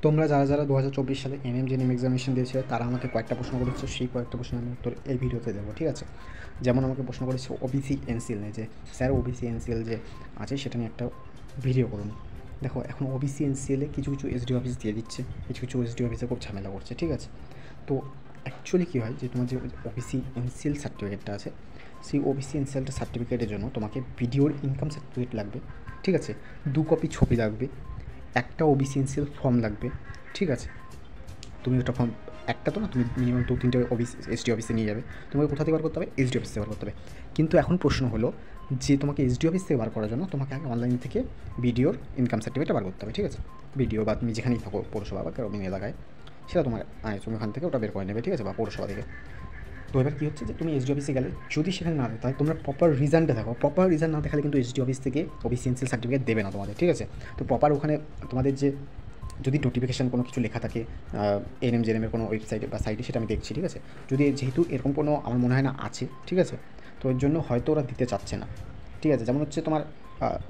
তোমরা যারা 2024 সালে এনএম এক্সামিনেশন দিয়েছিলে তারা আমাকে কয়েকটা প্রশ্ন করেছো, সেই কয়েকটা প্রশ্নের আমি উত্তর এই ভিডিওতে দেবো, ঠিক আছে? যেমন আমাকে প্রশ্ন করেছে ওবিসি এনসিএল নিয়ে, যে স্যার ওবিসি এনসিএল যে আছে সেটা নিয়ে একটা ভিডিও করুন। দেখো, এখন ওবিসি এনসিএলে কিছু কিছু এসডি অফিস দিয়ে দিচ্ছে, কিছু কিছু এসডি অফিসে খুব ঝামেলা করছে, ঠিক আছে? তো অ্যাকচুয়ালি কী হয়, যে তোমার যে ওবিসি এনসিএল সার্টিফিকেটটা আছে, সেই ওবিসি এনসিএলটা সার্টিফিকেটের জন্য তোমাকে ভিডিওর ইনকাম সার্টিফিকেট লাগবে, ঠিক আছে? 2 কপি ছবি লাগবে, একটা ওবিসি এনসিএল ফর্ম লাগবে, ঠিক আছে? তুমি ওটা ফর্ম, একটা তো না, তুমি মিনিমাম 2-3টে অফিস এসডি অফিসে নিয়ে যাবে। তোমাকে কোথা থেকে বার করতে হবে? এসডি অফিস থেকে বার করতে হবে। কিন্তু এখন প্রশ্ন হলো যে তোমাকে এসডি অফিস থেকে বার করার জন্য তোমাকে আগে অনলাইন থেকে বিডিওর ইনকাম সার্টিফিকেটটা বার করতে হবে, ঠিক আছে? বিডিও বা তুমি যেখানেই থাকো, পৌরসভা বা গ্রামীণ এলাকায়, সেটা তোমার তুমি ওখান থেকে ওটা বের করে নেবে, ঠিক আছে? বা পৌরসভা থেকে। তো এবার কী হচ্ছে, যে তুমি এসডি অফিসে গেলে যদি সেখানে না দেয়, তাহলে তোমরা প্রপার রিজনটা দেখো। প্রপার রিজন না দেখালে কিন্তু এসডি অফিস থেকে ওবিসি এনসিএল সার্টিফিকেট দেবে না তোমাদের, ঠিক আছে? তো প্রপার ওখানে তোমাদের যে যদি নোটিফিকেশান কোনো কিছু লেখা থাকে এনএম জেএনএমের কোনো ওয়েবসাইটে বা সাইটে, সেটা আমি দেখছি, ঠিক আছে? যদি যেহেতু এরকম কোনো আমার মনে হয় না আছে, ঠিক আছে? তো এর জন্য হয়তো ওরা দিতে চাচ্ছে না, ঠিক আছে? যেমন হচ্ছে তোমার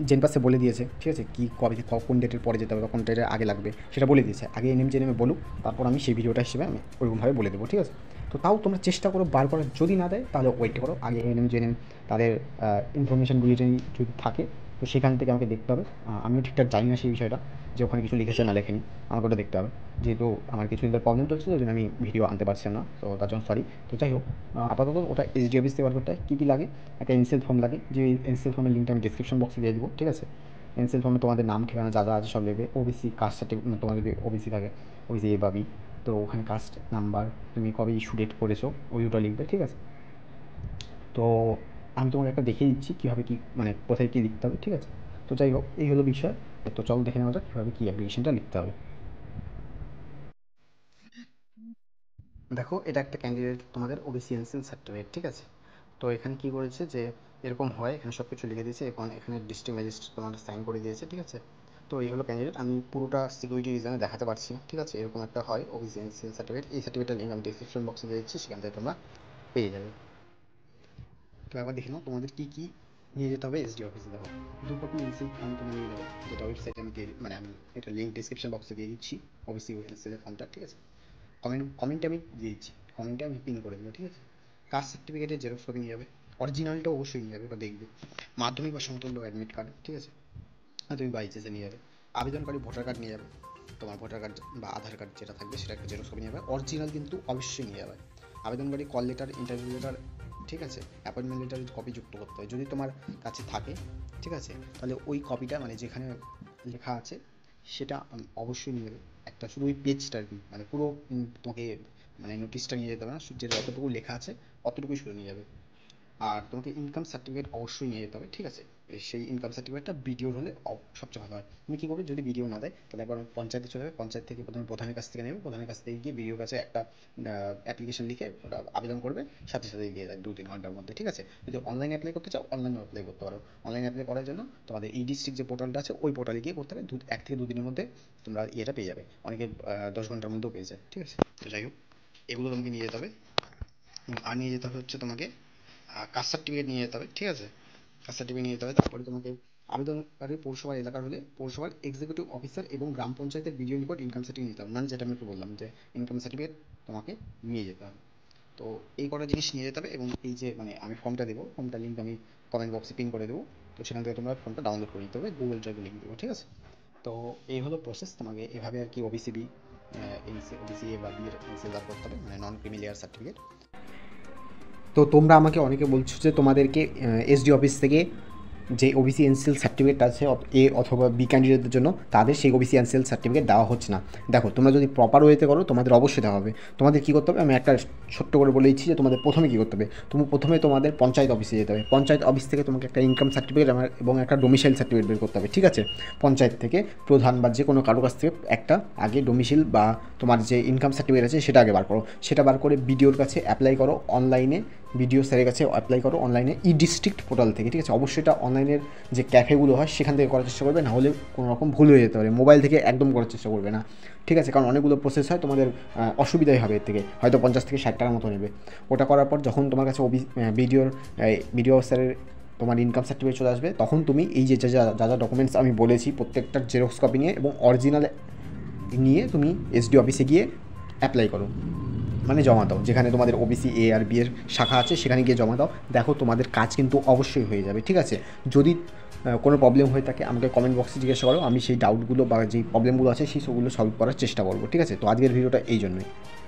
জেনপাসে বলে দিয়েছে, ঠিক আছে, কী কবে কোন ডেটের পরে যেতে হবে বা কোন ডেটের আগে লাগবে সেটা বলে দিয়েছে। আগে এনএম জেএনএমে বলুক, তারপর আমি সেই ভিডিওটা হিসেবে আমি ওইরকমভাবে বলে দেবো, ঠিক আছে? তো তাও তোমরা চেষ্টা করো বার করার, যদি না দেয় তাহলে ওয়েট করো, আগে এনএম জেএনএম তাদের ইনফরমেশান বুলেটিন যদি থাকে তো সেখান থেকে আমাকে দেখতে হবে। আমিও ঠিকঠাক জানি না সেই বিষয়টা, যে ওখানে কিছু লিখেছে না লেখেনি, আমাকে ওটা দেখতে হবে। যেহেতু আমার কিছু দিনের প্রবলেম চলছিল, ওই জন্য আমি ভিডিও আনতে পারছিলাম না, তো তার জন্য সরি। তো যাই হোক, আপাতত ওটা এসডি অফিস থেকে বার করতে হয়। কী কী লাগে? একটা এনসিএল ফর্ম লাগে, যে এনসিএল ফর্মের লিঙ্কটা আমি ডিসক্রিপশন বক্সে দিয়ে দেবো, ঠিক আছে? এনসিএল ফর্মে তোমাদের নাম, ঠিকানা যা যা আছে সব লিখবে। ওবিসি কাস্ট সার্টিফিকেট, তোমার যদি ওবিসি থাকে, ওবিসি এ বা বি, তো ওখানে কাস্ট নাম্বার, তুমি কবে ইস্যু ডেট করেছো ওইটা লিখবে, ঠিক আছে? তো আমি তোমাকে একটা দেখিয়ে দিচ্ছি কীভাবে কী, মানে কোথায় কী লিখতে হবে, ঠিক আছে? তো যাই হোক, এই হলো বিষয়। তো চলো দেখে নেওয়া যাক কীভাবে কী অ্যাপ্লিকেশনটা লিখতে হবে। দেখো, এটা একটা ক্যান্ডিডেট তোমাদের ওবিসি এনসিএল সার্টিফিকেট, ঠিক আছে? তো এখানে কী করেছে, যে এরকম হয়, এখানে সব কিছু লিখে দিয়েছে, এবং এখানে ডিস্ট্রিক্ট ম্যাজিস্ট্রেট তোমাদের সাইন করে দিয়েছে, ঠিক আছে? তো এই হলো ক্যান্ডিডেট। আমি পুরোটা সিকিউরিটি রিজনে দেখাতে পারছি না, ঠিক আছে? এরকম একটা হয় ওবিসি এনসিএল সার্টিফিকেট। এই সার্টিফিকেটের লিঙ্ক আমি ডিসক্রিপশন বক্সে দিয়ে দিচ্ছি, সেখান থেকে তোমরা পেয়ে যাবে। তো একবার দেখে নাও তোমাদের কী কী নিয়ে যেতে হবে এসডি অফিসে। দেখো, 2 কপি এনসিএল ফর্ম তুমি নিয়ে নেবে, যেটা ওয়েবসাইটে আমি দিয়ে, মানে আমি এটা লিঙ্ক ডিসক্রিপশন বক্সে দিয়ে দিচ্ছি, ওবিসি এনসিএল ফর্মটা, ঠিক আছে? কমেন্টে আমি দিয়ে দিচ্ছি, কমেন্টে আমি পিন করে দেবো, ঠিক আছে? কাস্ট সার্টিফিকেটের জেরক্স কপি নিয়ে যাবে, অরিজিনালটা অবশ্যই নিয়ে যাবে, বা দেখবে মাধ্যমিক বা সমতুল্য অ্যাডমিট কার্ড, ঠিক আছে? আর তুমি বাইচেসে নিয়ে যাবে। আবেদনকারী ভোটার কার্ড নিয়ে যাবে, তোমার ভোটার কার্ড বা আধার কার্ড যেটা থাকবে সেটা একটা জেরক্স কপি নিয়ে যাবে, অরিজিনাল কিন্তু অবশ্যই নিয়ে যাবে। আবেদনকারী কল লেটার, ইন্টারভিউ লেটার, ঠিক আছে, অ্যাপয়েন্টমেন্ট লেটারের কপি যুক্ত করতে হয় যদি তোমার কাছে থাকে, ঠিক আছে? তাহলে ওই কপিটা, মানে যেখানে লেখা আছে সেটা অবশ্যই নিয়ে যাবে। একটা শুধু ওই পেজটা আর কি, মানে পুরো তোমাকে, মানে নোটিশটা নিয়ে যেতে হবে না, যে যতটুকু লেখা আছে অতটুকুই শুধু নিয়ে যাবে। আর তোমাকে ইনকাম সার্টিফিকেট অবশ্যই নিয়ে যেতে হবে, ঠিক আছে? সেই ইনকাম সার্টিফিকেটটা বিডিওর হলে সবচেয়ে ভালো হয়। তুমি কী করবে, যদি বিডিও না দেয় তাহলে একবার পঞ্চায়েতে চলে যাবে, পঞ্চায়েত থেকে প্রথমে প্রধানের কাছ থেকে নেবে, প্রধানের কাছ থেকে গিয়ে বিডিওর কাছে একটা অ্যাপ্লিকেশন লিখে ওটা আবেদন করবে, সাথে সাথে দিয়ে দেয় 2-3 ঘন্টার মধ্যে, ঠিক আছে? যদি অনলাইনে অ্যাপ্লাই করতে চাও, অনলাইনে অ্যাপ্লাই করতে পারো। অনলাইনে অ্যাপ্লাই করার জন্য তোমাদের ই ডিস্ট্রিক্ট যে পোর্টালটা আছে, ওই পোর্টালে গিয়ে করতে হবে। 1 থেকে 2 দিনের মধ্যে তোমরা ইয়েটা পেয়ে যাবে, অনেকে 10 ঘন্টার মধ্যেও পেয়ে যায়, ঠিক আছে? তো যাই হোক, এগুলো তোমাকে নিয়ে যেতে হবে। আর নিয়ে যেতে হবে হচ্ছে তোমাকে কাস্ট সার্টিফিকেট নিয়ে যেতে হবে, ঠিক আছে? কাস্ট সার্টিফিকেট নিয়ে যেতে হবে। তারপরে তোমাকে আবেদনকারী পৌরসভার এলাকার হলে পৌরসভার এক্সিকিউটিভ অফিসার এবং গ্রাম পঞ্চায়েতের বিডিও নিকট ইনকাম সার্টিফিকেট নিতে হবে, মানে যেটা আমি একটু বললাম, যে ইনকাম সার্টিফিকেট তোমাকে নিয়ে যেতে হবে। তো এই কটা জিনিস নিয়ে যেতে হবে, এবং এই যে মানে আমি ফর্মটা দেবো, ফর্মটা লিঙ্ক আমি কমেন্ট বক্সে পিন করে দেবো, তো সেখান থেকে তোমরা ফর্মটা ডাউনলোড করে নিতে হবে, গুগল ড্রাইভে লিঙ্ক দেবো, ঠিক আছে? তো এই হলো প্রসেস, তোমাকে এভাবে আর কি ওবিসি বি, ওবিসি এ বা বি এর এনসিএল করতে হবে, মানে নন ক্রিমি লেয়ার সার্টিফিকেট। তো তোমরা আমাকে অনেকে বলছো যে তোমাদেরকে এসডি অফিস থেকে যে ওবিসি এনসিএল সার্টিফিকেট আছে এ অথবা বি ক্যান্ডিডেটদের জন্য, তাদের সেই ওবিসি এনসিএল সার্টিফিকেট দেওয়া হচ্ছে না। দেখো, তোমরা যদি প্রপার ওয়েতে করো তোমাদের অবশ্যই দেওয়া হবে। তোমাদের কী করতে হবে, আমি একটা ছোট্ট করে বলে দিচ্ছি, যে তোমাদের প্রথমে কী করতে হবে। তুমি প্রথমে তোমাদের পঞ্চায়েত অফিসে যেতে হবে, পঞ্চায়েত অফিস থেকে তোমাকে একটা ইনকাম সার্টিফিকেট এবং একটা ডোমিসাইল সার্টিফিকেট বের করতে হবে, ঠিক আছে? পঞ্চায়েত থেকে প্রধান বা যে কোনো কারো কাছ থেকে একটা আগে ডোমিসাইল বা তোমার যে ইনকাম সার্টিফিকেট আছে সেটা আগে বার করো। সেটা বার করে বিডিওর কাছে অ্যাপ্লাই করো অনলাইনে, বিডিও স্যারের কাছে অ্যাপ্লাই করো অনলাইনে ই ডিস্ট্রিক্ট পোর্টাল থেকে, ঠিক আছে? অবশ্যই এটা অনলাইনের যে ক্যাফেগুলো হয় সেখান থেকে করার চেষ্টা করবে, না হলে কোনো রকম ভুল হয়ে যেতে পারে। মোবাইল থেকে একদম করার চেষ্টা করবে না, ঠিক আছে? কারণ অনেকগুলো প্রসেস হয়, তোমাদের অসুবিধাই হবে এর থেকে, হয়তো 50 থেকে 60 টাকার মতো নেবে। ওটা করার পর যখন তোমার কাছে বিডিওর বিডিও স্যারের তোমার ইনকাম সার্টিফিকেট চলে আসবে, তখন তুমি এই যে যা যা যা ডকুমেন্টস আমি বলেছি প্রত্যেকটার জেরক্স কপি নিয়ে এবং অরিজিনাল নিয়ে তুমি এসডি অফিসে গিয়ে অ্যাপ্লাই করো, মানে জমা দাও, যেখানে তোমাদের ওবিসি এ আর বি এর শাখা আছে সেখানে গিয়ে জমা দাও। দেখো তোমাদের কাজ কিন্তু অবশ্যই হয়ে যাবে, ঠিক আছে? যদি কোনো প্রবলেম হয়ে থাকে আমাকে কমেন্ট বক্সে জিজ্ঞাসা করো, আমি সেই ডাউটগুলো বা যেই প্রবলেমগুলো আছে সেই সবগুলো সলভ করার চেষ্টা করবো, ঠিক আছে? তো আজকের ভিডিওটা এই জন্যই।